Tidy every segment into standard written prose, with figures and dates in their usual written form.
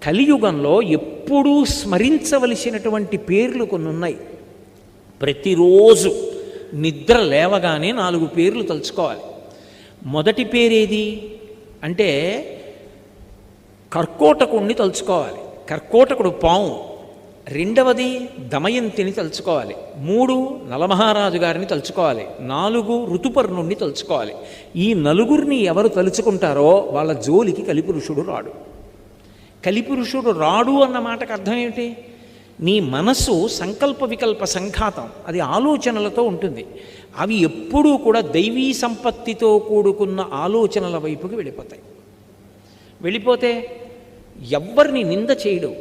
కలియుగంలో ఎప్పుడూ స్మరించవలసినటువంటి పేర్లు కొన్ని ఉన్నాయి. ప్రతిరోజు నిద్ర లేవగానే 4 పేర్లు తలుచుకోవాలి. మొదటి పేరేది అంటే కర్కోటకుణ్ణి తలుచుకోవాలి, కర్కోటకుడు పాము. రెండవది దమయంతిని తలుచుకోవాలి. 3 నలమహారాజు గారిని తలుచుకోవాలి. 4 ఋతుపర్ణుణ్ణి తలుచుకోవాలి. ఈ నలుగురిని ఎవరు తలుచుకుంటారో వాళ్ళ జోలికి కలిపురుషుడు రాడు. కలిపురుషుడు రాడు అన్న మాటకు అర్థం ఏమిటి? నీ మనస్సు సంకల్ప వికల్ప సంఘాతం, అది ఆలోచనలతో ఉంటుంది. అవి ఎప్పుడూ కూడా దైవీ సంపత్తితో కూడుకున్న ఆలోచనల వైపుకి వెళ్ళిపోతే ఎవ్వరిని నింద చేయడు.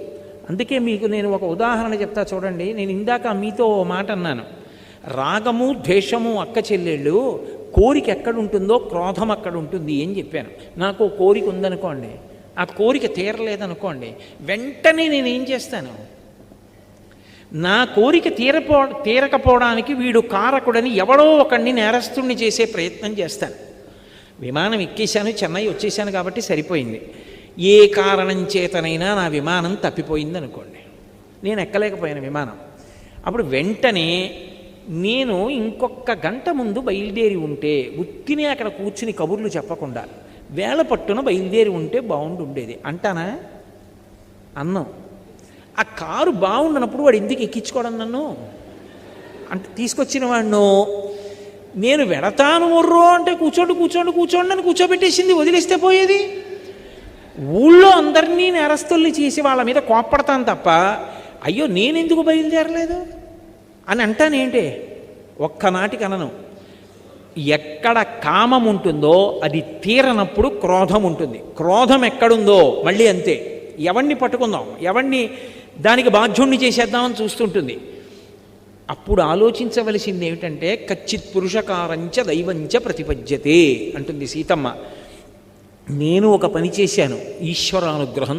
అందుకే మీకు నేను ఒక ఉదాహరణ చెప్తా చూడండి. నేను ఇందాక మీతో ఓ మాట అన్నాను, రాగము ద్వేషము అక్క చెల్లెళ్ళు, కోరిక ఎక్కడుంటుందో క్రోధం అక్కడ ఉంటుంది అని చెప్పాను. నాకు కోరిక ఉందనుకోండి, ఆ కోరిక తీరలేదనుకోండి, వెంటనే నేనేం చేస్తాను? నా కోరిక తీరకపోవడానికి వీడు కారకుడని ఎవడో ఒకడిని నేరస్తుణ్ణి చేసే ప్రయత్నం చేస్తాను. విమానం ఎక్కేశాను, చెన్నై వచ్చేసాను కాబట్టి సరిపోయింది. ఏ కారణం చేతనైనా నా విమానం తప్పిపోయింది అనుకోండి, నేను ఎక్కలేకపోయాను విమానం. అప్పుడు వెంటనే నేను ఇంకొక గంట ముందు బయలుదేరి ఉంటే, ఉత్తినే అక్కడ కూర్చుని కబుర్లు చెప్పకుండా వేళ పట్టున బయలుదేరి ఉంటే బాగుండుండేది అంటానా? అన్నం. ఆ కారు బాగుండనప్పుడు వాడు ఎందుకు ఎక్కించుకోవడం నన్ను? అంటే తీసుకొచ్చిన వాడిను నేను వెడతాను మొర్రో అంటే కూర్చోండి అని కూర్చోబెట్టేసింది, వదిలేస్తే పోయేది. ఊళ్ళో అందరినీ నేరస్తుల్ని చేసి వాళ్ళ మీద కోప్పడతాను తప్ప, అయ్యో నేనెందుకు బయలుదేరలేదు అని అంటానేంటే? ఒక్కనాటికి అనను. ఎక్కడ కామం ఉంటుందో అది తీరనప్పుడు క్రోధం ఉంటుంది. క్రోధం ఎక్కడుందో మళ్ళీ అంతే, ఎవరిని పట్టుకుందాం, ఎవరిని దానికి బాధ్యుణ్ణి చేసేద్దామని చూస్తుంటుంది. అప్పుడు ఆలోచించవలసింది ఏమిటంటే, కచ్చిత్ పురుషకారంచ దైవంచ ప్రతిపద్యతే అంటుంది సీతమ్మ. నేను ఒక పని చేశాను, ఈశ్వరానుగ్రహం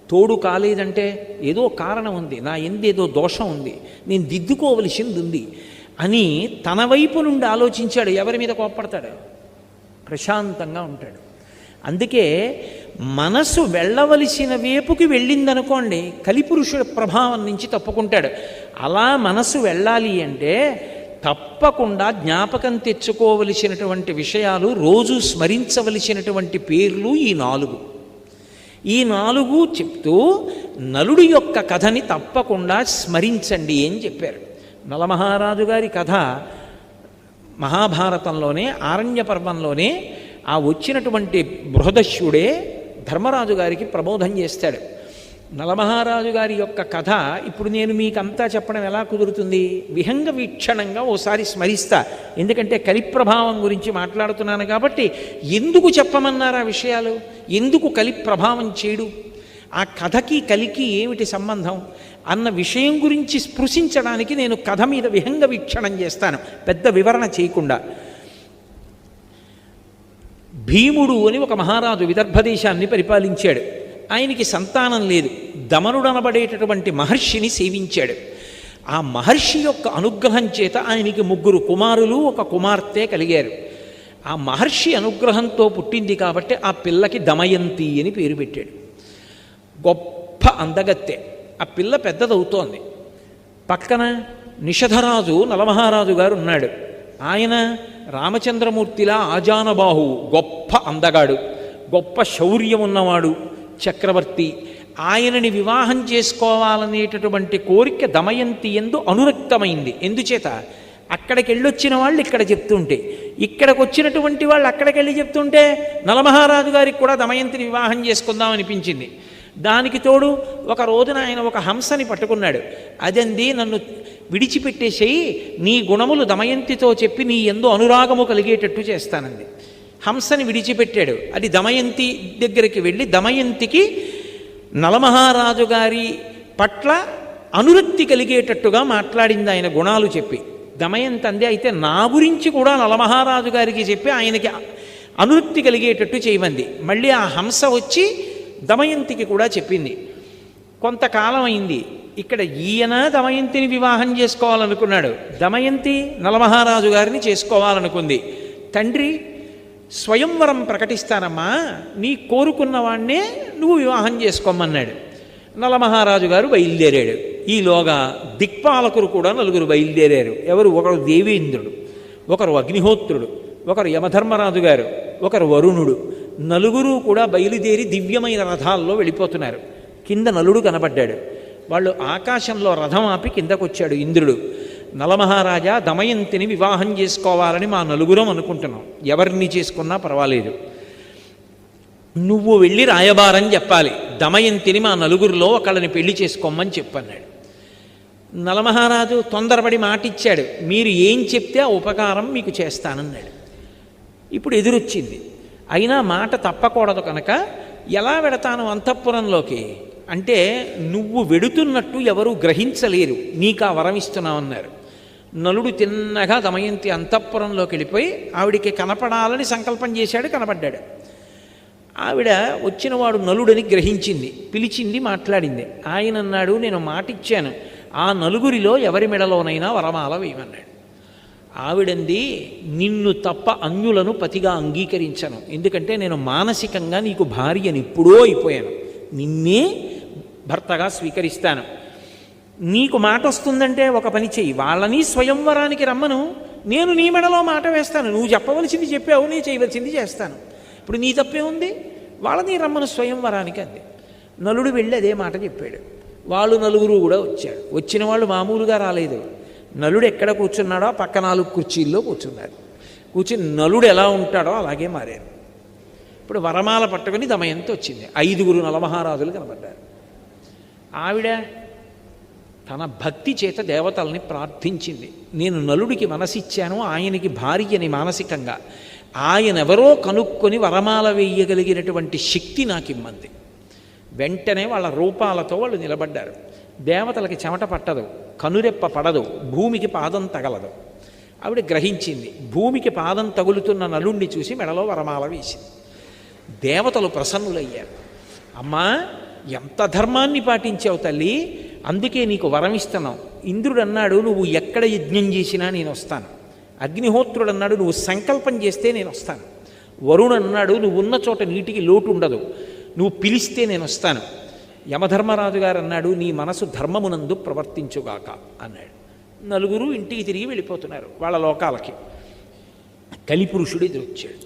తోడు కాలేదంటే ఏదో కారణం ఉంది, నా ఎందేదో దోషం ఉంది, నేను దిద్దుకోవలసింది ఉంది అని తన వైపు నుండి ఆలోచించాడు. ఎవరి మీద కోప్పడతాడు? ప్రశాంతంగా ఉంటాడు. అందుకే మనసు వెళ్ళవలసిన వైపుకి వెళ్ళిందనుకోండి, కలిపురుషుడి ప్రభావం నుంచి తప్పుకుంటాడు. అలా మనసు వెళ్ళాలి అంటే తప్పకుండా జ్ఞాపకం తెచ్చుకోవలసినటువంటి విషయాలు, రోజు స్మరించవలసినటువంటి పేర్లు ఈ 4 చెప్తూ నలుడి యొక్క కథని తప్పకుండా స్మరించండి అని చెప్పారు. నలమహారాజు గారి కథ మహాభారతంలోనే, ఆరణ్య పర్వంలోనే ఆ వచ్చినటువంటి బృహదస్యుడే ధర్మరాజు గారికి ప్రబోధం చేస్తాడు. నలమహారాజు గారి యొక్క కథ ఇప్పుడు నేను మీకంతా చెప్పడం ఎలా కుదురుతుంది? విహంగ వీక్షణంగా ఓసారి స్మరిస్తా, ఎందుకంటే కలిప్రభావం గురించి మాట్లాడుతున్నాను కాబట్టి. ఎందుకు చెప్పమన్నారు ఆ విషయాలు? ఎందుకు కలిప్రభావం చేయడు? ఆ కథకి కలికి ఏమిటి సంబంధం అన్న విషయం గురించి స్పృశించడానికి నేను కథ మీద విహంగ వీక్షణం చేస్తాను, పెద్ద వివరణ చేయకుండా. భీముడు అని ఒక మహారాజు విదర్భదేశాన్ని పరిపాలించాడు. ఆయనకి సంతానం లేదు. దమనుడు అనబడేటటువంటి మహర్షిని సేవించాడు. ఆ మహర్షి యొక్క అనుగ్రహం చేత ఆయనకి 3 కుమారులు 1 కుమార్తె కలిగారు. ఆ మహర్షి అనుగ్రహంతో పుట్టింది కాబట్టి ఆ పిల్లకి దమయంతి అని పేరు పెట్టాడు. గొప్ప అందగత్తె. ఆ పిల్ల పెద్దదవుతోంది. పక్కన నిషధరాజు నలమహారాజు గారు ఉన్నాడు. ఆయన రామచంద్రమూర్తిలా ఆజానబాహు, గొప్ప అందగాడు, గొప్ప శౌర్యం ఉన్నవాడు, చక్రవర్తి. ఆయనని వివాహం చేసుకోవాలనేటటువంటి కోరిక దమయంతి యందు అనురక్తమైంది. ఎందుచేత? అక్కడికి వెళ్ళొచ్చిన వాళ్ళు ఇక్కడ చెప్తుంటే, ఇక్కడికి వచ్చినటువంటి వాళ్ళు అక్కడికి వెళ్ళి చెప్తుంటే నలమహారాజు గారికి కూడా దమయంతిని వివాహం చేసుకుందాం అనిపించింది. దానికి తోడు ఒక రోజున ఆయన ఒక హంసని పట్టుకున్నాడు. అదంది, నన్ను విడిచిపెట్టేసేయి, నీ గుణములు దమయంతితో చెప్పి నీ యందు అనురాగము కలిగేటట్టు చేస్తానంది. హంసని విడిచిపెట్టాడు. అది దమయంతి దగ్గరికి వెళ్ళి దమయంతికి నలమహారాజు గారి పట్ల అనురక్తి కలిగేటట్టుగా మాట్లాడింది ఆయన గుణాలు చెప్పి. దమయంతి అందే, అయితే నా గురించి కూడా నలమహారాజు గారికి చెప్పి ఆయనకి అనురక్తి కలిగేటట్టు చేయమంది. మళ్ళీ ఆ హంస వచ్చి దమయంతికి కూడా చెప్పింది. కొంతకాలం అయింది. ఇక్కడ ఈయన దమయంతిని వివాహం చేసుకోవాలనుకున్నాడు, దమయంతి నలమహారాజు గారిని చేసుకోవాలనుకుంది. తండ్రి స్వయంవరం ప్రకటిస్తానమ్మా, నీ కోరుకున్న వాణ్ణే నువ్వు వివాహం చేసుకోమన్నాడు. నలమహారాజు గారు బయలుదేరాడు. ఈలోగా దిక్పాలకులు కూడా 4 బయలుదేరారు. ఎవరు? ఒకరు దేవేంద్రుడు, ఒకరు అగ్నిహోత్రుడు, ఒకరు యమధర్మరాజు గారు, ఒకరు వరుణుడు. 4 కూడా బయలుదేరి దివ్యమైన రథాల్లో వెళ్ళిపోతున్నారు. కింద నలుడు కనబడ్డాడు. వాళ్ళు ఆకాశంలో రథం ఆపి కిందకొచ్చాడు ఇంద్రుడు. నలమహారాజా, దమయంతిని వివాహం చేసుకోవాలని మా 4 అనుకుంటున్నాం. ఎవరిని చేసుకున్నా పర్వాలేదు, నువ్వు వెళ్ళి రాయబారం చెప్పాలి. దమయంతిని మా 4 ఒకళ్ళని పెళ్లి చేసుకోమని చెప్పన్నాడు. నలమహారాజు తొందరపడి మాటిచ్చాడు, మీరు ఏం చెప్తే ఆ ఉపకారం మీకు చేస్తానన్నాడు. ఇప్పుడు ఎదురొచ్చింది. అయినా మాట తప్పకూడదు కనుక ఎలా వెడతాను అంతఃపురంలోకి అంటే, నువ్వు వెడుతున్నట్టు ఎవరూ గ్రహించలేరు, నీకు ఆ వరం ఇస్తున్నామన్నారు. నలుడు తిన్నగా దమయంతి అంతఃపురంలోకి వెళ్ళిపోయి ఆవిడికి కనపడాలని సంకల్పం చేశాడు. కనపడ్డాడు. ఆవిడ వచ్చినవాడు నలుడని గ్రహించింది, పిలిచింది, మాట్లాడింది. ఆయన అన్నాడు, నేను మాటిచ్చాను, ఆ 4 ఎవరి మెడలోనైనా వరమాల వేయమన్నాడు. ఆవిడంది, నిన్ను తప్ప అన్యులను పతిగా అంగీకరించను, ఎందుకంటే నేను మానసికంగా నీకు భార్యని ఎప్పుడో అయిపోయాను, నిన్నే భర్తగా స్వీకరిస్తాను. నీకు మాట వస్తుందంటే ఒక పని చెయ్యి, వాళ్ళని స్వయంవరానికి రమ్మను, నేను నీ మెడలో మాట వేస్తాను, నువ్వు చెప్పవలసింది చెప్పావు, నేను చేయవలసింది చేస్తాను, ఇప్పుడు నీ తప్పే ఉంది, వాళ్ళని రమ్మను స్వయంవరానికి అంది. నలుడు వెళ్ళి అదే మాట చెప్పాడు. వాళ్ళు 4 కూడా వచ్చాడు. వచ్చిన వాళ్ళు మామూలుగా రాలేదు. నలుడు ఎక్కడ కూర్చున్నాడో పక్క 4 కుర్చీల్లో కూర్చున్నాడు. కూర్చుని నలుడు ఎలా ఉంటాడో అలాగే మారారు. ఇప్పుడు వరమాల పట్టుకుని దమయంతి వచ్చింది. 5 నలమహారాజులు కనబడ్డారు. ఆవిడ తన భక్తి చేత దేవతల్ని ప్రార్థించింది. నేను నలుడికి మనసిచ్చాను, ఆయనకి భార్యని మానసికంగా, ఆయన ఎవరో కనుక్కొని వరమాల వేయగలిగినటువంటి శక్తి నాకు ఇమ్మంది. వెంటనే వాళ్ళ రూపాలతో వాళ్ళు నిలబడ్డారు. దేవతలకి చెమట పట్టదు, కనురెప్ప పడదు, భూమికి పాదం తగలదు. ఆవిడ గ్రహించింది. భూమికి పాదం తగులుతున్న నలుణ్ణి చూసి మెడలో వరమాల వేసింది. దేవతలు ప్రసన్నులయ్యారు. అమ్మా, ఎంత ధర్మాన్ని పాటించావు తల్లి, అందుకే నీకు వరం ఇస్తున్నావు. ఇంద్రుడు అన్నాడు, నువ్వు ఎక్కడ యజ్ఞం చేసినా నేను వస్తాను. అగ్నిహోత్రుడు అన్నాడు, నువ్వు సంకల్పం చేస్తే నేను వస్తాను. వరుణుడు అన్నాడు, నువ్వు ఉన్న చోట నీటికి లోటు ఉండదు, నువ్వు పిలిస్తే నేను వస్తాను. యమధర్మరాజు గారు అన్నాడు, నీ మనసు ధర్మమునందు ప్రవర్తించుగాక అన్నాడు. 4 ఇంటికి తిరిగి వెళ్ళిపోతున్నారు వాళ్ళ లోకాలకి. కలిపురుషుడు ఎదురొచ్చాడు.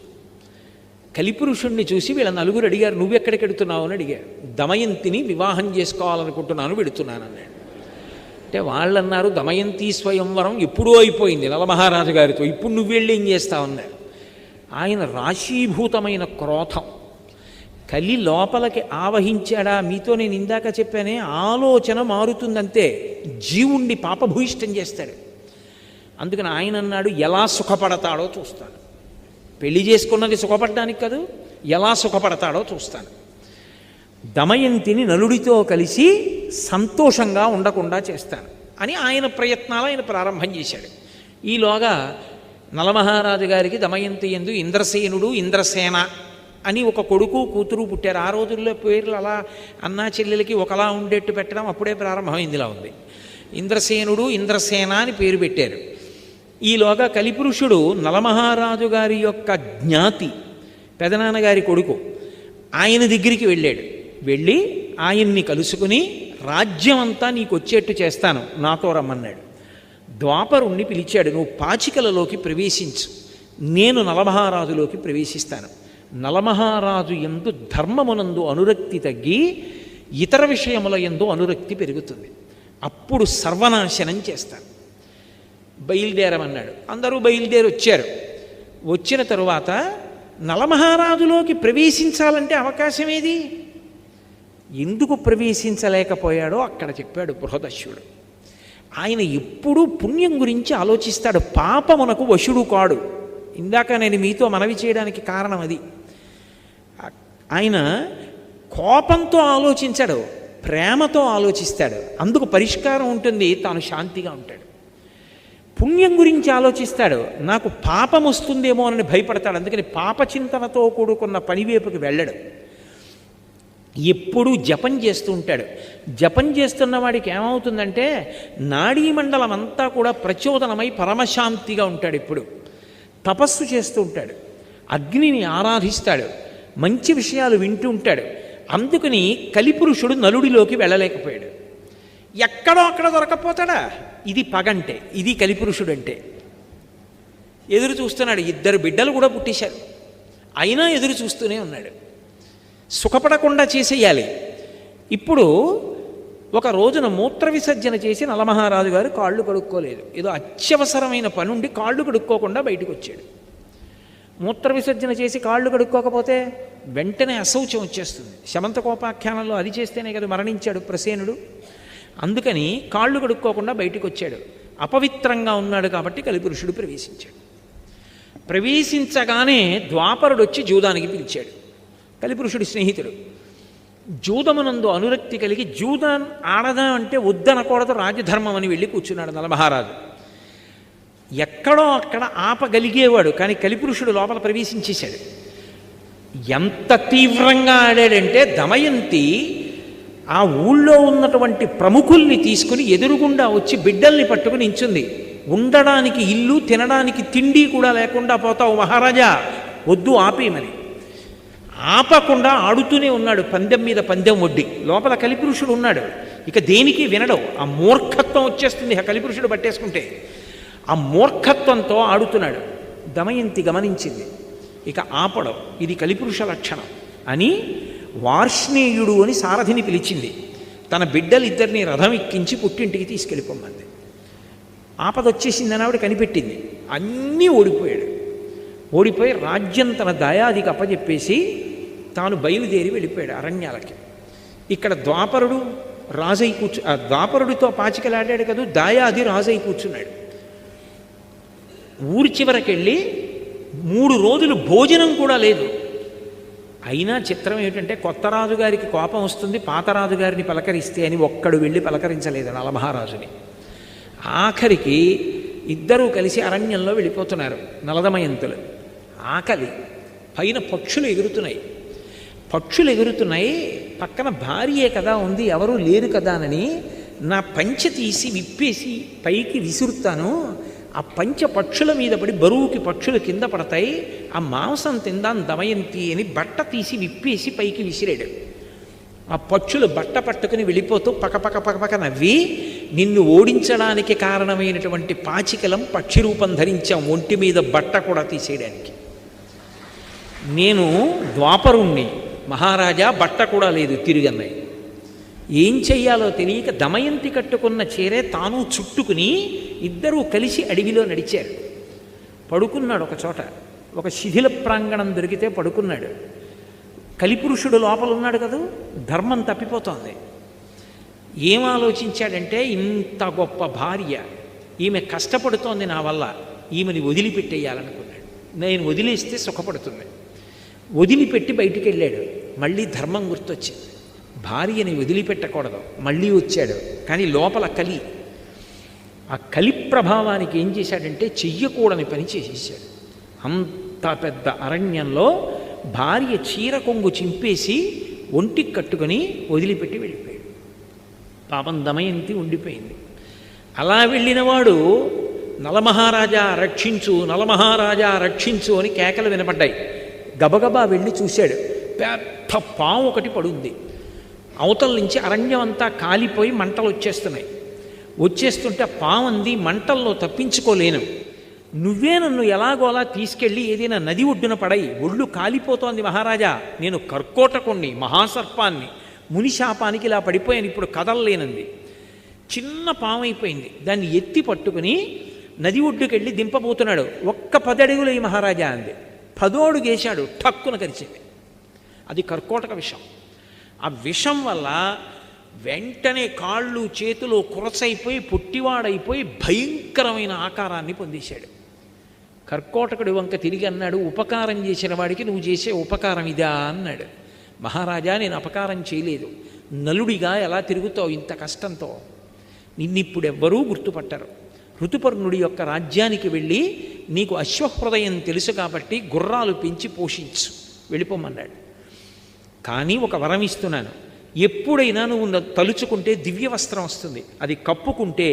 కలిపురుషుణ్ణి చూసి వీళ్ళ 4 అడిగారు, నువ్వెక్కడికి వెడుతున్నావు అని అడిగారు. దమయంతిని వివాహం చేసుకోవాలనుకుంటున్నాను, వెడుతున్నాను అన్నాడు. అంటే వాళ్ళన్నారు, దమయంతి స్వయంవరం ఎప్పుడూ అయిపోయింది నలమహారాజు గారితో, ఇప్పుడు నువ్వు వెళ్ళి ఏం చేస్తావన్నారు. ఆయన రాశీభూతమైన క్రోధం కలి లోపలికి ఆవహించాడా. మీతో నేను ఇందాక చెప్పానే, ఆలోచన మారుతుందంతే, జీవుణ్ణి పాపభూయిష్టం చేస్తాడు. అందుకని ఆయన అన్నాడు, ఎలా సుఖపడతాడో చూస్తాను. పెళ్లి చేసుకున్నది సుఖపడడానికి కాదు, ఎలా సుఖపడతాడో చూస్తాను. దమయంతిని నలుడితో కలిసి సంతోషంగా ఉండకుండా చేస్తాను అని ఆయన ప్రయత్నాలు ఆయన ప్రారంభం చేశాడు. ఈలోగా నలమహారాజు గారికి దమయంతి యందు ఇంద్రసేనుడు, ఇంద్రసేన అని ఒక కొడుకు కూతురు పుట్టారు. ఆ రోజుల్లో పేర్లు అలా అన్నా చెల్లెలకి ఒకలా ఉండేట్టు పెట్టడం అప్పుడే ప్రారంభమైందిలా ఉంది. ఇంద్రసేనుడు, ఇంద్రసేన అని పేరు పెట్టారు. ఈలోగా కలిపురుషుడు నలమహారాజు గారి యొక్క జ్ఞాతి, పెదనాన్నగారి కొడుకు, ఆయన దగ్గరికి వెళ్ళాడు. వెళ్ళి ఆయన్ని కలుసుకుని, రాజ్యం అంతా నీకు వచ్చేట్టు చేస్తాను, నాతో రమ్మన్నాడు. ద్వాపరుణ్ణి పిలిచాడు, నువ్వు పాచికలలోకి ప్రవేశించు, నేను నలమహారాజులోకి ప్రవేశిస్తాను. నలమహారాజు యందు ధర్మమునందు అనురక్తి తగ్గి ఇతర విషయముల యందు అనురక్తి పెరుగుతుంది, అప్పుడు సర్వనాశనం చేస్తాను. బయలుదేరమన్నాడు. అందరూ బయలుదేరి వచ్చారు. వచ్చిన తరువాత నలమహారాజులోకి ప్రవేశించాలంటే అవకాశం ఏది? ఎందుకు ప్రవేశించలేకపోయాడో అక్కడ చెప్పాడు బృహదశ్యుడు. ఆయన ఎప్పుడూ పుణ్యం గురించి ఆలోచిస్తాడు, పాపమునకు వశుడు కాడు. ఇందాక నేను మీతో మనవి చేయడానికి కారణం అది. ఆయన కోపంతో ఆలోచించాడు, ప్రేమతో ఆలోచిస్తాడు, అందుకు పరిష్కారం ఉంటుంది, తాను శాంతిగా ఉంటాడు. పుణ్యం గురించి ఆలోచిస్తాడు, నాకు పాపం వస్తుందేమో అని భయపడతాడు, అందుకని పాపచింతనతో కూడుకున్న పనివైపుకి వెళ్ళడు. ఎప్పుడూ జపం చేస్తూ ఉంటాడు. జపం చేస్తున్న వాడికి ఏమవుతుందంటే నాడీమండలం అంతా కూడా ప్రచోదనమై పరమశాంతిగా ఉంటాడు. ఇప్పుడు తపస్సు చేస్తూ ఉంటాడు. అగ్నిని ఆరాధిస్తాడు, మంచి విషయాలు వింటూ ఉంటాడు. అందుకని కలిపురుషుడు నలుడిలోకి వెళ్ళలేకపోయాడు. ఎక్కడో అక్కడ దొరకపోతాడా? ఇది పగంటే, ఇది కలిపురుషుడు అంటే. ఎదురు చూస్తున్నాడు. 2 బిడ్డలు కూడా పుట్టేశారు, అయినా ఎదురు చూస్తూనే ఉన్నాడు. సుఖపడకుండా చేసేయాలి. ఇప్పుడు ఒక రోజున మూత్ర విసర్జన చేసి నలమహారాజు గారు కాళ్ళు కడుక్కోలేదు. ఏదో అత్యవసరమైన పని ఉండి కాళ్ళు కడుక్కోకుండా బయటకు వచ్చాడు. మూత్ర విసర్జన చేసి కాళ్ళు కడుక్కోకపోతే వెంటనే అశౌచం వచ్చేస్తుంది. శమంతకోపాఖ్యానంలో అది చేస్తేనే కదా మరణించాడు ప్రసేనుడు. అందుకని కాళ్ళు కడుక్కోకుండా బయటకు వచ్చాడు. అపవిత్రంగా ఉన్నాడు కాబట్టి కలిపురుషుడు ప్రవేశించాడు. ప్రవేశించగానే ద్వాపరుడు వచ్చి జూదానికి పిలిచాడు. కలిపురుషుడి స్నేహితుడు. జూదమునందు అనురక్తి కలిగి జూదం ఆడదా అంటే వద్దనకూడదు, రాజధర్మం అని వెళ్ళి కూర్చున్నాడు నలమహారాజు. ఎక్కడో అక్కడ ఆపగలిగేవాడు, కానీ కలిపురుషుడు లోపల ప్రవేశించేశాడు. ఎంత తీవ్రంగా ఆడాడంటే దమయంతి ఆ ఊళ్ళో ఉన్నటువంటి ప్రముఖుల్ని తీసుకుని ఎదురుగుండా వచ్చి బిడ్డల్ని పట్టుకుని నించుంది. ఉండడానికి ఇల్లు, తినడానికి తిండి కూడా లేకుండా పోతావు మహారాజా, వద్దు ఆపేయమని. ఆపకుండా ఆడుతూనే ఉన్నాడు, పందెం మీద పందెం వడ్డి. లోపల కలిపురుషుడు ఉన్నాడు, ఇక దేనికి వినడం. ఆ మూర్ఖత్వం వచ్చేస్తుంది ఆ కలిపురుషుడు పట్టేసుకుంటే. ఆ మూర్ఖత్వంతో ఆడుతున్నాడు. దమయంతి గమనించింది, ఇక ఆపడం ఇది కలిపురుష లక్షణం అని వార్ష్ణేయుడు అని సారథిని పిలిచింది. తన బిడ్డలిద్దరిని రథం ఎక్కించి పుట్టింటికి తీసుకెళ్ళిపోమ్మంది. ఆపదొచ్చేసిందని ఆవిడ కనిపెట్టింది. అన్నీ ఓడిపోయాడు. ఓడిపోయి రాజ్యం తన దయాదికి అప్పచెప్పేసి తాను బయలుదేరి వెళ్ళిపోయాడు అరణ్యాలకి. ఇక్కడ ద్వాపరుడు రాజై ద్వాపరుడితో పాచికలాడాడు కదా, దాయాది రాజై కూర్చున్నాడు. ఊరి చివరకెళ్ళి 3 రోజులు భోజనం కూడా లేదు. అయినా చిత్రం ఏమిటంటే కొత్త రాజుగారికి కోపం వస్తుంది, పాత రాజుగారిని పలకరిస్తే అని ఒక్కడు వెళ్ళి పలకరించలేదు నలమహారాజుని. ఆఖరికి ఇద్దరూ కలిసి అరణ్యంలో వెళ్ళిపోతున్నారు నలదమయంతులు. ఆకలి, పైన పక్షులు ఎగురుతున్నాయి. పక్కన భార్యే కదా ఉంది, ఎవరూ లేరు కదా అని నా పంచె తీసి విప్పేసి పైకి విసురుతాను. ఆ పంచె పక్షుల మీద పడి బరువుకి పక్షులు కింద పడతాయి, ఆ మాంసం తిందాం దమయంతి అని బట్ట తీసి విప్పేసి పైకి విసిరాడు. ఆ పక్షులు బట్ట పట్టుకుని వెళ్ళిపోతూ పకపక నవ్వి, నిన్ను ఓడించడానికి కారణమైనటువంటి పాచికలం పక్షి రూపం ధరించాం, ఒంటి మీద బట్ట కూడా తీసేయడానికి. నేను ద్వాపరుణ్ణి, మహారాజా బట్ట కూడా లేదు తిరిగన్నాయి. ఏం చెయ్యాలో తెలియక దమయంతి కట్టుకున్న చీరే తాను చుట్టుకుని ఇద్దరూ కలిసి అడవిలో నడిచారు. పడుకున్నాడు ఒక చోట, ఒక శిథిల ప్రాంగణం దొరికితే పడుకున్నాడు. కలిపురుషుడు లోపల ఉన్నాడు కదా, ధర్మం తప్పిపోతోంది. ఏం ఆలోచించాడంటే, ఇంత గొప్ప భార్య, ఈమె కష్టపడుతోంది నా వల్ల, ఈమెని వదిలిపెట్టేయాలనుకున్నాడు. నేను వదిలేస్తే సుఖపడుతుంది. వదిలిపెట్టి బయటికి వెళ్ళాడు. మళ్ళీ ధర్మం గుర్తొచ్చింది, భార్యని వదిలిపెట్టకూడదు. మళ్ళీ వచ్చాడు, కానీ లోపల కలి. ఆ కలి ప్రభావానికి ఏం చేశాడంటే చెయ్యకూడని పని చేసేసాడు. అంత పెద్ద అరణ్యంలో భార్య చీర కొంగు చింపేసి ఒంటికి కట్టుకొని వదిలిపెట్టి వెళ్ళిపోయాడు. పాపం దమయంతి ఉండిపోయింది. అలా వెళ్ళినవాడు నలమహారాజా రక్షించు, నలమహారాజా రక్షించు అని కేకలు వినపడ్డాయి. గబగబా వెళ్ళి చూశాడు, పెద్ద పాము ఒకటి పడుంది. అవతల నుంచి అరణ్యం అంతా కాలిపోయి మంటలు వచ్చేస్తున్నాయి. వచ్చేస్తుంటే పాము అంది, మంటల్లో తప్పించుకోలేను, నువ్వే నన్ను ఎలాగోలా తీసుకెళ్ళి ఏదైనా నది ఒడ్డున పడయి, ఒళ్ళు కాలిపోతోంది మహారాజా, నేను కర్కోటకుణ్ణి, మహాసర్పాన్ని, మునిశాపానికి ఇలా పడిపోయాను, ఇప్పుడు కదలలేనంది. చిన్న పాము అయిపోయింది. దాన్ని ఎత్తి పట్టుకుని నది ఒడ్డుకెళ్ళి దింపబోతున్నాడు. 10 అడుగులు ఈ మహారాజా అంది. 10వ అడుగేశాడు, ఠక్కున కరిచింది. అది కర్కోటక విషం. ఆ విషం వల్ల వెంటనే కాళ్ళు చేతులు కురసైపోయి పొట్టివాడైపోయి భయంకరమైన ఆకారాన్ని పొందేశాడు. కర్కోటకుడి వంక తిరిగి అన్నాడు, ఉపకారం చేసిన వాడికి నువ్వు చేసే ఉపకారం ఇదా అన్నాడు. మహారాజా, నేను అపకారం చేయలేదు, నలుడిగా ఎలా తిరుగుతావు ఇంత కష్టంతో, నిన్నిప్పుడెవ్వరూ గుర్తుపట్టరు. ఋతుపర్ణుడి యొక్క రాజ్యానికి వెళ్ళి నీకు అశ్వహృదయం తెలుసు కాబట్టి గుర్రాలు పెంచి పోషించు, వెళ్ళిపోమన్నాడు. కానీ ఒక వరం ఇస్తున్నాను, ఎప్పుడైనా నువ్వు తలుచుకుంటే దివ్య వస్త్రం వస్తుంది, అది కప్పుకుంటే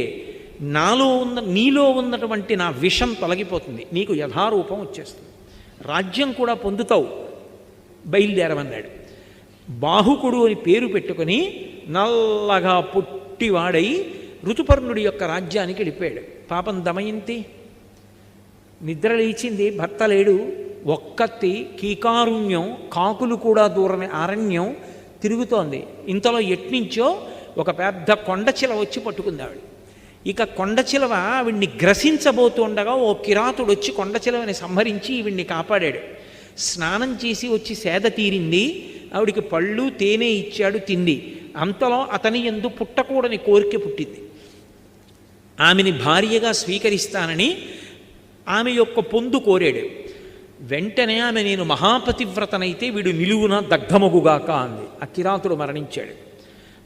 నీలో ఉన్నటువంటి నా విషం తొలగిపోతుంది, నీకు యథారూపం వచ్చేస్తుంది. రాజ్యం కూడా పొందుతావు, బయలుదేరమన్నాడు. బాహుకుడు అని పేరు పెట్టుకుని నల్లగా పుట్టివాడై ఋతుపర్ణుడి యొక్క రాజ్యానికి వెళ్ళిపోయాడు. పాపం దమయంతి నిద్ర లేచింది, భర్త లేడు, ఒక్కత్తి కీకారుణ్యం, కాకులు కూడా దూరని అరణ్యం తిరుగుతోంది. ఇంతలో ఎట్నుంచో ఒక పెద్ద కొండచిలవ వచ్చి పట్టుకుంది ఆవిడ. ఇక కొండచిలవ ఆవిడ్ని గ్రసించబోతుండగా ఓ కిరాతుడు వచ్చి కొండచిలవని సంహరించి ఈవిడ్ని కాపాడాడు. స్నానం చేసి వచ్చి సేద తీరింది, ఆవిడికి పళ్ళు తేనె ఇచ్చాడు, తింది. అంతలో అతని యందు పుట్టకూడని కోరిక పుట్టింది. ఆమెని భార్యగా స్వీకరిస్తానని ఆమె యొక్క పొందు కోరాడు. వెంటనే ఆమె నేను మహాపతివ్రతనైతే వీడు నిలువున దగ్ధమగుగాక అంది. ఆ కిరాతుడు మరణించాడు.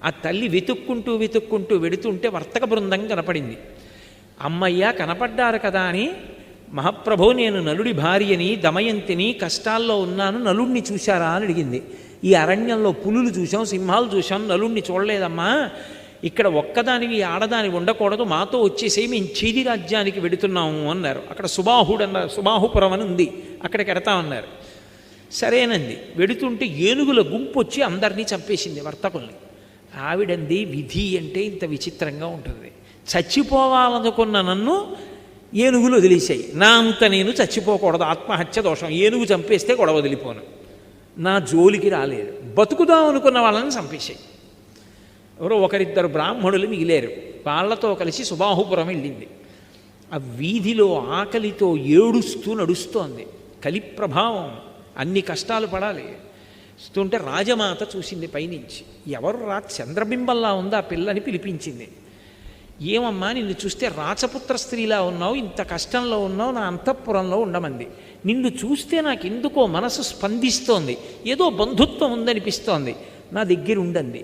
ఆ తల్లి వెతుక్కుంటూ వెడుతుంటే వర్తక బృందం కనపడింది. అమ్మయ్య కనపడ్డారు కదా అని, మహాప్రభో నేను నలుడి భార్యని దమయంతిని, కష్టాల్లో ఉన్నాను, నలుడిని చూశారా అని అడిగింది. ఈ అరణ్యంలో పులులు చూసాం, సింహాలు చూసాం, నలుడిని చూడలేదమ్మా. ఇక్కడ ఒక్కదానివి ఆడదాని ఉండకూడదు, మాతో వచ్చేసి మేము చీది రాజ్యానికి వెడుతున్నాము అన్నారు. అక్కడ సుబాహుపురం అని ఉంది, అక్కడికి వెడతామన్నారు. సరేనంది. వెడుతుంటే ఏనుగుల గుంపు వచ్చి అందరినీ చంపేసింది, వర్తకుల్ని. ఆవిడంది విధి అంటే ఇంత విచిత్రంగా ఉంటుంది. చచ్చిపోవాలనుకున్న నన్ను ఏనుగులు వదిలేసాయి, నా అంత నేను చచ్చిపోకూడదు, ఆత్మహత్య దోషం, ఏనుగు చంపేస్తే గొడవ వదిలిపోను, నా జోలికి రాలేదు. బతుకుదాం అనుకున్న వాళ్ళని చంపేశాయి. ఎవరో ఒకరిద్దరు బ్రాహ్మణులు మిగిలేరు, వాళ్ళతో కలిసి సుబాహుపురం వెళ్ళింది. ఆ వీధిలో ఆకలితో ఏడుస్తూ నడుస్తోంది. కలి ప్రభావం, అన్ని కష్టాలు పడాలి. వస్తుంటే రాజమాత చూసింది పైనుంచి. ఎవరు చంద్రబింబంలా ఉందా పిల్లని పిలిపించింది. ఏమమ్మా నిన్ను చూస్తే రాచపుత్ర స్త్రీలా ఉన్నావు, ఇంత కష్టంలో ఉన్నావు, నా అంతఃపురంలో ఉండమంది. నిన్ను చూస్తే నాకు ఎందుకో మనసు స్పందిస్తోంది, ఏదో బంధుత్వం ఉందనిపిస్తోంది, నా దగ్గర ఉండండి.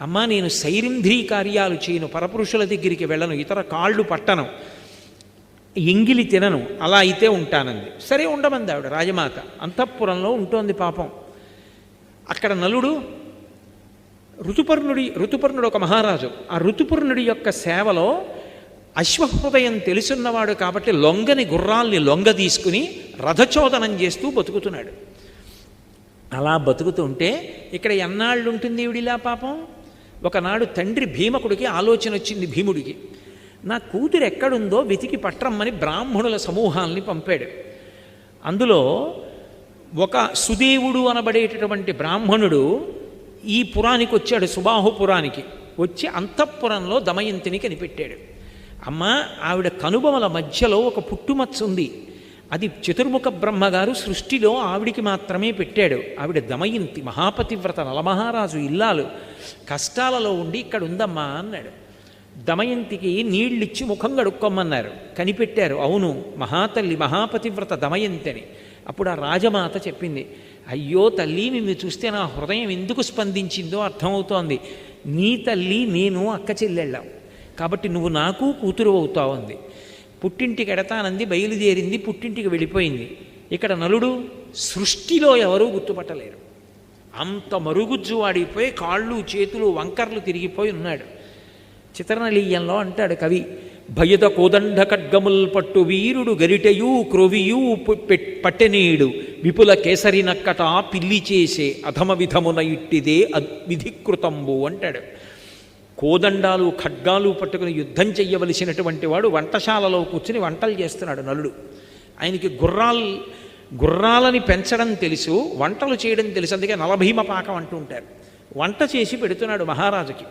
అమ్మా నేను సైరింధ్రీ కార్యాలు చేయను, పరపురుషుల దగ్గరికి వెళ్ళను, ఇతర కాళ్ళు పట్టను, ఎంగిలి తినను, అలా అయితే ఉంటానంది. సరే ఉండమంది ఆవిడ. రాజమాత అంతఃపురంలో ఉంటోంది పాపం. అక్కడ నలుడు ఋతుపర్ణుడు ఒక మహారాజు. ఆ ఋతుపర్ణుడి యొక్క సేవలో అశ్వహృదయం తెలుసున్నవాడు కాబట్టి లొంగని గుర్రాల్ని లొంగ తీసుకుని రథచోదనం చేస్తూ బతుకుతున్నాడు. అలా బతుకుతుంటే ఇక్కడ ఎన్నాళ్ళు ఉంటుంది ఈవిడిలా పాపం. ఒకనాడు తండ్రి భీమకుడికి ఆలోచన వచ్చింది. భీముడికి నా కూతురు ఎక్కడుందో వెతికి పట్రమ్మని బ్రాహ్మణుల సమూహాల్ని పంపాడు. అందులో ఒక సుదేవుడు అనబడేటటువంటి బ్రాహ్మణుడు ఈ పురానికి వచ్చాడు, సుబాహుపురానికి వచ్చి అంతఃపురంలో దమయంతిని కనిపెట్టాడు. అమ్మ ఆవిడ కనుబొమల మధ్యలో ఒక పుట్టుమచ్చ ఉంది, అది చతుర్ముఖ బ్రహ్మగారు సృష్టిలో ఆవిడికి మాత్రమే పెట్టాడు. ఆవిడ దమయంతి, మహాపతివ్రత, నలమహారాజు ఇల్లాలు, కష్టాలలో ఉండి ఇక్కడ ఉందమ్మా అన్నాడు. దమయంతికి నీళ్ళిచ్చి ముఖం కడుక్కోమన్నారు, కనిపెట్టారు. అవును మహాతల్లి మహాపతివ్రత దమయంతి అని. అప్పుడు ఆ రాజమాత చెప్పింది, అయ్యో తల్లి నిన్ను చూస్తే నా హృదయం ఎందుకు స్పందించిందో అర్థమవుతోంది. నీ తల్లి నేను అక్క చెల్లెళ్ళాం కాబట్టి నువ్వు నాకు కూతురు అవుతావు అంది. పుట్టింటికి ఎడతానంది, బయలుదేరింది, పుట్టింటికి వెళ్ళిపోయింది. ఇక్కడ నలుడు సృష్టిలో ఎవరూ గుర్తుపట్టలేరు, అంత మరుగుజ్జు వాడిపోయి కాళ్ళు చేతులు వంకర్లు తిరిగిపోయి ఉన్నాడు. చిత్రనలీయంలో అంటాడు కవి, భయద కోదండ ఖడ్గముల్ పట్టు వీరుడు గరిటయూ క్రొవియూ పట్టెనీడు విపుల కేసరి నక్కట పిల్లి చేసే అధమ విధమున ఇట్టిదే విధికృతంబు అంటాడు. కోదండాలు ఖడ్గాలు పట్టుకుని యుద్ధం చెయ్యవలసినటువంటి వాడు వంటశాలలో కూర్చుని వంటలు చేస్తున్నాడు నలుడు. ఆయనకి గుర్రాలని పెంచడం తెలుసు, వంటలు చేయడం తెలుసు, అందుకే నలభీమ పాకం అంటూ ఉంటారు. వంట చేసి పెడుతున్నాడు మహారాజుకి.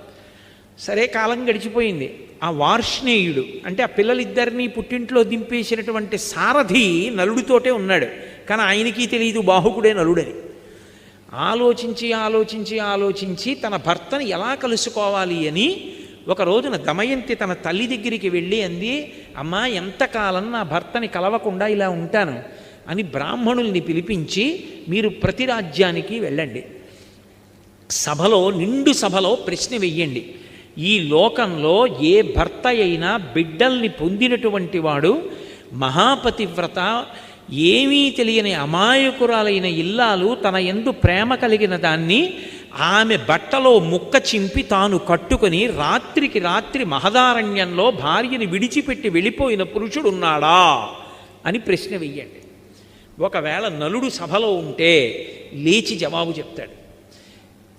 సరే కాలం గడిచిపోయింది. ఆ వార్ష్ణేయుడు అంటే ఆ పిల్లలిద్దరినీ పుట్టింట్లో దింపేసినటువంటి సారథి నలుడితోటే ఉన్నాడు, కానీ ఆయనకి తెలియదు బాహుకుడే నలుడని. ఆలోచించి తన భర్తను ఎలా కలుసుకోవాలి అని ఒక రోజున దమయంతి తన తల్లి దగ్గరికి వెళ్ళి అంది, అమ్మా ఎంతకాలం నా భర్తని కలవకుండా ఇలా ఉంటాను అని బ్రాహ్మణుల్ని పిలిపించి మీరు ప్రతి రాజ్యానికి వెళ్ళండి, నిండు సభలో ప్రశ్న వెయ్యండి, ఈ లోకంలో ఏ భర్త అయినా బిడ్డల్ని పొందినటువంటి వాడు మహాపతివ్రత, ఏమీ తెలియని అమాయకురాలైన ఇల్లాలు తన యందు ప్రేమ కలిగిన దాన్ని ఆమె బట్టలో ముక్క చింపి తాను కట్టుకొని రాత్రికి రాత్రి మహదారణ్యంలో భార్యని విడిచిపెట్టి వెళ్ళిపోయిన పురుషుడున్నాడా అని ప్రశ్న వెయ్యండి. ఒకవేళ నలుడు సభలో ఉంటే లేచి జవాబు చెప్తాడు.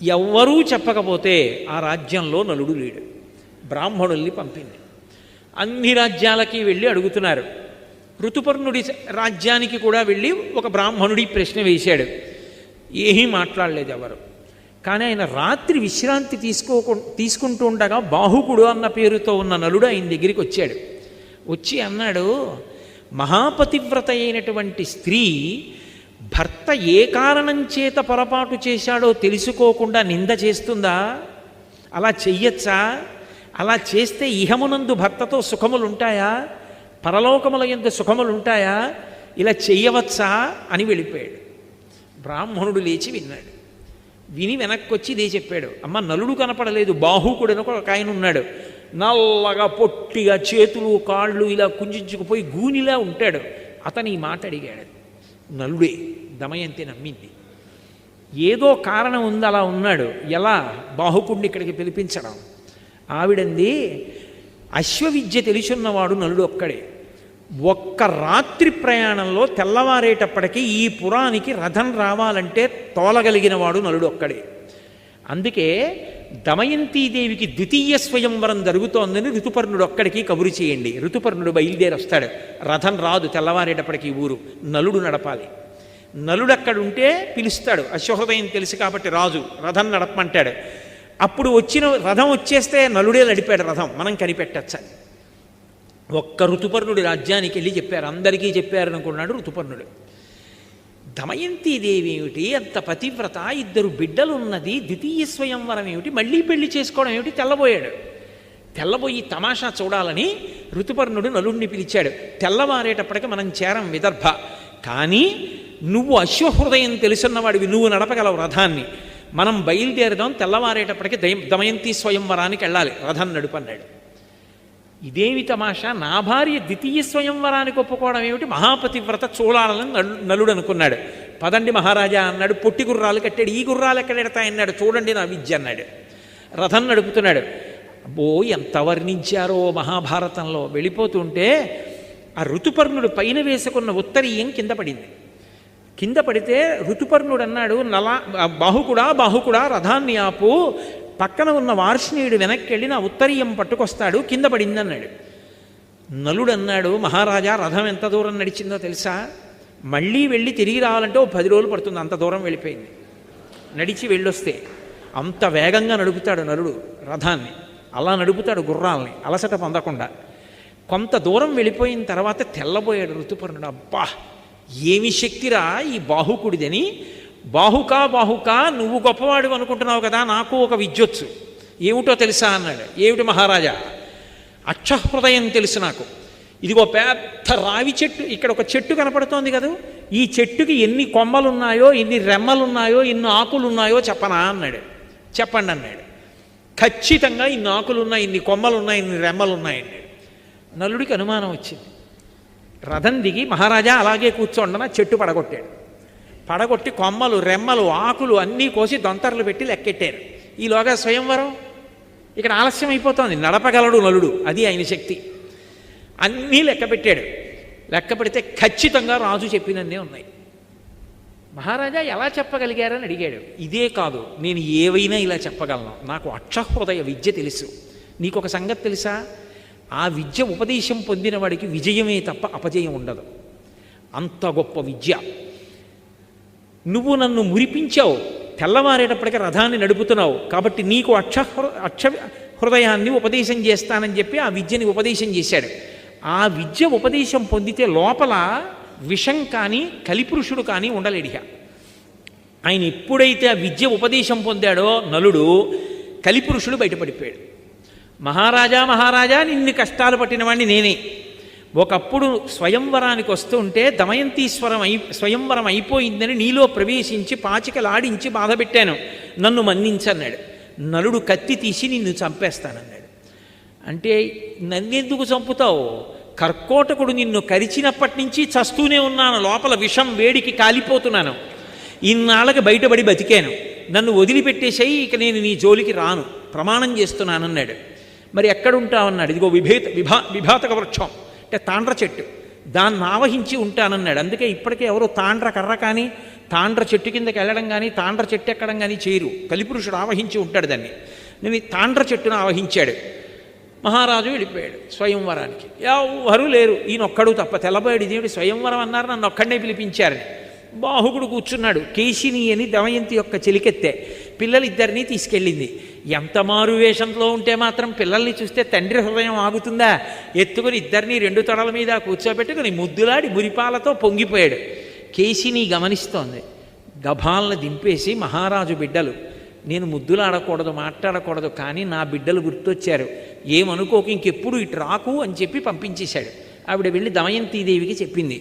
ఎవ్వరూ చెప్పకపోతే ఆ రాజ్యంలో నలుడు లేడు. బ్రాహ్మణుల్ని పంపింది. అన్ని రాజ్యాలకి వెళ్ళి అడుగుతున్నారు. ఋతుపర్ణుడి రాజ్యానికి కూడా వెళ్ళి ఒక బ్రాహ్మణుడి ప్రశ్న వేశాడు. ఏమీ మాట్లాడలేదు ఎవరు. కానీ ఆయన రాత్రి విశ్రాంతి తీసుకుంటూ ఉండగా బాహుకుడు అన్న పేరుతో ఉన్న నలుడు ఆయన దగ్గరికి వచ్చాడు. వచ్చి అన్నాడు, మహాపతివ్రత అయినటువంటి స్త్రీ భర్త ఏ కారణం చేత పొరపాటు చేశాడో తెలుసుకోకుండా నింద చేస్తుందా? అలా చెయ్యొచ్చా? అలా చేస్తే ఇహమునందు భర్తతో సుఖములుంటాయా? పరలోకముల యందు సుఖములుంటాయా? ఇలా చెయ్యవచ్చా అని వెళ్ళిపోయాడు. బ్రాహ్మణుడు లేచి విన్నాడు. విని వెనక్కి వచ్చి ఇదే చెప్పాడు. అమ్మ, నలుడు కనపడలేదు, బాహుకుడని ఒక ఆయన ఉన్నాడు. నల్లగా పొట్టిగా చేతులు కాళ్ళు ఇలా కుంచుకుపోయి గూనిలా ఉంటాడు. అతను ఈ మాట అడిగాడు. నలుడే. దమయంతి నమ్మింది. ఏదో కారణం ఉంది అలా ఉన్నాడు. ఎలా? బాహుకుడిని ఇక్కడికి పిలిపించడం. ఆవిడంది, అశ్వవిద్య తెలుసున్నవాడు నలుడు ఒక్కడే. ఒక్క రాత్రి ప్రయాణంలో తెల్లవారేటప్పటికీ ఈ పురానికి రథం రావాలంటే తోలగలిగిన వాడు నలుడు ఒక్కడే. అందుకే దమయంతీదేవికి ద్వితీయ స్వయంవరం జరుగుతోందని ఋతుపర్ణుడు ఒక్కడికి కబురు చేయండి. ఋతుపర్ణుడు బయలుదేరి వస్తాడు. రథం రాదు తెల్లవారేటప్పటికి ఊరు, నలుడు నడపాలి. నలుడు అక్కడుంటే పిలుస్తాడు. అశ్వహృదయం తెలుసు కాబట్టి రాజు రథం నడపమంటాడు. అప్పుడు వచ్చిన రథం వచ్చేస్తే నలుడే నడిపాడు రథం, మనం కనిపెట్టచ్చని. ఒక్క ఋతుపర్ణుడి రాజ్యానికి వెళ్ళి చెప్పారు. అందరికీ చెప్పారనుకున్నాడు ఋతుపర్ణుడు. దమయంతీదేవి ఏమిటి అంత పతివ్రత, 2 బిడ్డలు ఉన్నది, ద్వితీయ స్వయంవరం ఏమిటి, మళ్ళీ పెళ్లి చేసుకోవడం ఏమిటి? తెల్లబోయాడు. తెల్లబోయి తమాషా చూడాలని ఋతుపర్ణుడు నలుడిని పిలిచాడు. తెల్లవారేటప్పటికి మనం చేరం విదర్భ, కానీ నువ్వు అశ్వహృదయం తెలుసున్నవాడివి, నువ్వు నడపగలవు రథాన్ని, మనం బయలుదేరదాం, తెల్లవారేటప్పటికి దమయంతి స్వయంవరానికి వెళ్ళాలి, రథం నడుపన్నాడు. ఇదేమి తమాషా, నా భార్య ద్వితీయ స్వయంవరానికి ఒప్పుకోవడం ఏమిటి, మహాపతివ్రత చూడాలని నలుడు అనుకున్నాడు. పదండి మహారాజా అన్నాడు. పొట్టి గుర్రాలు కట్టాడు. ఈ గుర్రాలు ఎక్కడ ఎడతాయన్నాడు. చూడండి నా విద్య అన్నాడు. రథం నడుపుతున్నాడు. అబ్బో, ఎంత వర్ణించారో మహాభారతంలో. వెళ్ళిపోతుంటే ఆ ఋతుపర్ణుడు పైన వేసుకున్న ఉత్తరీయం కింద పడింది. కింద పడితే ఋతుపర్ణుడు అన్నాడు, బాహుకుడా రథాన్ని ఆపు, పక్కన ఉన్న వార్ష్ణీయుడు వెనక్కి వెళ్ళి నా ఉత్తరీయం పట్టుకొస్తాడు, కింద పడిందన్నాడు. నలుడు అన్నాడు, మహారాజా రథం ఎంత దూరం నడిచిందో తెలుసా? మళ్ళీ వెళ్ళి తిరిగి రావాలంటే 10 రోజులు పడుతుంది, అంత దూరం వెళ్ళిపోయింది. నడిచి వెళ్ళొస్తే అంత వేగంగా నడుపుతాడు నలుడు రథాన్ని. అలా నడుపుతాడు గుర్రాల్ని అలసట పొందకుండా. కొంత దూరం వెళ్ళిపోయిన తర్వాత తెల్లబోయాడు ఋతుపర్ణుడు. అబ్బా, ఏమి శక్తిరా ఈ బాహుకుడిదని. బాహుకా నువ్వు గొప్పవాడు అనుకుంటున్నావు కదా, నాకు ఒక విద్యొచ్చు, ఏమిటో తెలుసా అన్నాడు. ఏమిటి మహారాజా? అక్షహృదయం తెలుసు నాకు. ఇదిగో పెద్ద రావి చెట్టు, ఇక్కడ ఒక చెట్టు కనపడుతోంది కదా, ఈ చెట్టుకి ఎన్ని కొమ్మలున్నాయో, ఎన్ని రెమ్మలున్నాయో, ఎన్ని ఆకులున్నాయో చెప్పనా అన్నాడు. చెప్పండి అన్నాడు. ఖచ్చితంగా ఇన్ని ఆకులున్నాయి, ఇన్ని కొమ్మలున్నాయి, ఇన్ని రెమ్మలున్నాయి అన్నాడు. నలుడికి అనుమానం వచ్చింది. రథం దిగి, మహారాజా అలాగే కూర్చోండన చెట్టు పడగొట్టాడు. పడగొట్టి కొమ్మలు రెమ్మలు ఆకులు అన్నీ కోసి దొంతర్లు పెట్టి లెక్కెట్టారు. ఈలోగా స్వయంవరం ఇక్కడ ఆలస్యం అయిపోతుంది. నడపగలడు నలుడు, అది ఆయన శక్తి. అన్నీ లెక్క పెట్టాడు. లెక్క పెడితే ఖచ్చితంగా రాజు చెప్పినన్నే ఉన్నాయి. మహారాజా ఎలా చెప్పగలిగారని అడిగాడు. ఇదే కాదు, నేను ఏవైనా ఇలా చెప్పగలను, నాకు అక్షహృదయ విద్య తెలుసు. నీకు ఒక సంగతి తెలుసా? ఆ విద్య ఉపదేశం పొందిన వాడికి విజయమే తప్ప అపజయం ఉండదు. అంత గొప్ప విద్య. నువ్వు నన్ను మురిపించావు, తెల్లవారేటప్పటికీ రథాన్ని నడుపుతున్నావు, కాబట్టి నీకు అక్ష హృదయాన్ని ఉపదేశం చేస్తానని చెప్పి ఆ విద్యని ఉపదేశం చేశాడు. ఆ విద్య ఉపదేశం పొందితే లోపల విషం కానీ కలిపురుషుడు కానీ ఉండలేడిగా. ఆయన ఎప్పుడైతే ఆ విద్య ఉపదేశం పొందాడో నలుడు, కలిపురుషుడు బయటపడిపోయాడు. మహారాజా నిన్ను కష్టాలు పట్టినవాడిని నేనే. ఒకప్పుడు స్వయంవరానికి వస్తుంటే స్వయంవరం అయిపోయిందని నీలో ప్రవేశించి పాచికలాడించి బాధపెట్టాను, నన్ను మన్నించన్నాడు. నలుడు కత్తి తీసి నిన్ను చంపేస్తానన్నాడు. అంటే నన్నెందుకు చంపుతావు? కర్కోటకుడు నిన్ను కరిచినప్పటి నుంచి చస్తూనే ఉన్నాను, లోపల విషం వేడికి కాలిపోతున్నాను, ఇన్నాళ్ళకి బయటపడి బతికాను, నన్ను వదిలిపెట్టేసేయి, ఇక నేను నీ జోలికి రాను, ప్రమాణం చేస్తున్నానన్నాడు. మరి ఎక్కడుంటావన్నాడు. ఇదిగో విభాతక వృక్షం అంటే తాండ్ర చెట్టు, దాన్ని ఆవహించి ఉంటానన్నాడు. అందుకే ఇప్పటికే ఎవరు తాండ్ర కర్ర కానీ తాండ్ర చెట్టు కిందకి వెళ్ళడం కానీ తాండ్ర చెట్టు ఎక్కడం కానీ చేయరు. కలిపురుషుడు ఆవహించి ఉంటాడు దాన్ని. నేను ఈ తాండ్ర చెట్టును ఆవహించాడు. మహారాజు వెళ్ళిపోయాడు స్వయంవరానికి. ఎవరు లేరు, ఈయన ఒక్కడు తప్ప. తెల్లబోయాడు, ఇదేమిటి స్వయంవరం అన్నారు, నన్ను ఒక్కడనే పిలిపించారని. బాహుకుడు కూర్చున్నాడు. కేశిని అని దమయంతి యొక్క చెలికెత్తే పిల్లలిద్దరినీ తీసుకెళ్ళింది. ఎంత మారు వేషంలో ఉంటే మాత్రం పిల్లల్ని చూస్తే తండ్రి హృదయం ఆగుతుందా? ఎత్తుకుని ఇద్దరినీ రెండు తొడల మీద కూర్చోబెట్టుకుని ముద్దులాడి మురిపాలతో పొంగిపోయాడు. కేశిని గమనిస్తోంది. గభాలను దింపేసి, మహారాజు బిడ్డలు, నేను ముద్దులాడకూడదు, మాట్లాడకూడదు, కానీ నా బిడ్డలు గుర్తొచ్చారు, ఏమనుకోకు, ఇంకెప్పుడు ఇటు రాకు అని చెప్పి పంపించేశాడు. ఆవిడ వెళ్ళి దమయంతీదేవికి చెప్పింది.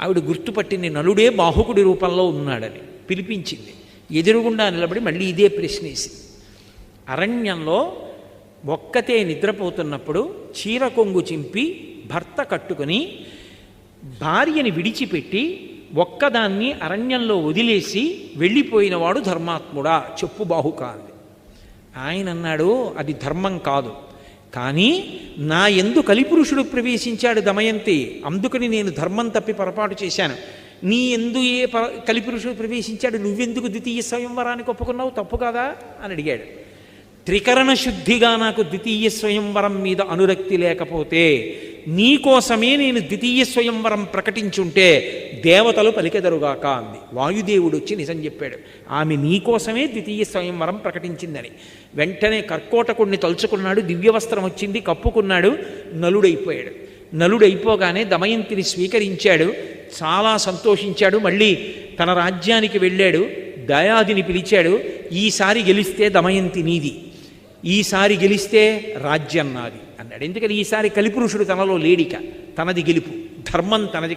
ఆవిడ గుర్తుపట్టింది, నలుడే బాహుకుడి రూపంలో ఉన్నాడని. పిలిపించింది. ఎదురుగుండా నిలబడి మళ్ళీ ఇదే ప్రశ్నేసింది. అరణ్యంలో ఒక్కతే నిద్రపోతున్నప్పుడు చీర కొంగు చింపి భర్త కట్టుకుని భార్యని విడిచిపెట్టి ఒక్కదాన్ని అరణ్యంలో వదిలేసి వెళ్ళిపోయినవాడు ధర్మాత్ముడా చెప్పు బాహుక అంది. ఆయన అన్నాడు, అది ధర్మం కాదు, కానీ నా యందు కలిపురుషుడు ప్రవేశించాడు దమయంతి, అందుకని నేను ధర్మం తప్పి పొరపాటు చేశాను. నీ ఎందు ఏ కలిపురుషుడు ప్రవేశించాడు, నువ్వెందుకు ద్వితీయ స్వయంవరానికి ఒప్పుకున్నావు, తప్పు కాదా అని అడిగాడు. త్రికరణ శుద్ధిగా నాకు ద్వితీయ స్వయంవరం మీద అనురక్తి లేకపోతే నీకోసమే నేను ద్వితీయ స్వయంవరం ప్రకటించుంటే దేవతలు పలికెదరుగాక అంది. వాయుదేవుడు వచ్చి నిజం చెప్పాడు, ఆమె నీకోసమే ద్వితీయ స్వయంవరం ప్రకటించిందని. వెంటనే కర్కోటకుడిని తలుచుకున్నాడు. దివ్యవస్త్రం వచ్చింది, కప్పుకున్నాడు. నలుడైపోయాడు. నలుడైపోగానే దమయంతిని స్వీకరించాడు. చాలా సంతోషించాడు. మళ్ళీ తన రాజ్యానికి వెళ్ళాడు. దయాదిని పిలిచాడు. ఈసారి గెలిస్తే దమయంతి నీది, ఈసారి గెలిస్తే రాజ్యం నాది అన్నాడు. ఎందుకని ఈసారి కలిపురుషుడు తనలో లేడిక, తనది గెలుపు, ధర్మం తనది.